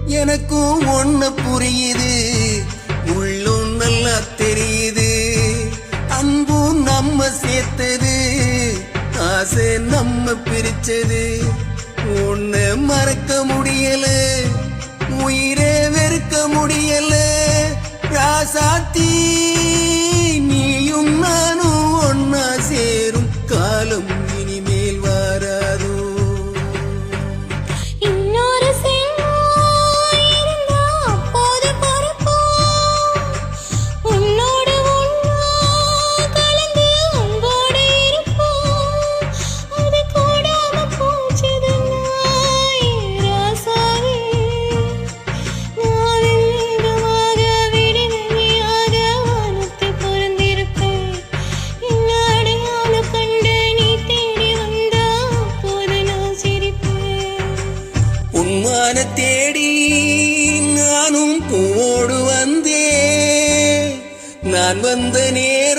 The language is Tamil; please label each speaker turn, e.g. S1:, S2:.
S1: எனக்கும் ஒண்ணு புரியுது, உள்ளும் நல்லா தெரியுது. அன்பும் நம்ம சேர்த்தது, ஆசை நம்ம பிரிச்சது. உன்னை மறக்க முடியல, உயிரை வெறுக்க முடியல. ராசாத்தி நீயும் நானும் ஒன்னா சேரும் காலம் இனிமேல் வாராதோ. உன்மான தேடி நானும் போடு வந்தே, நான் வந்த நேரம்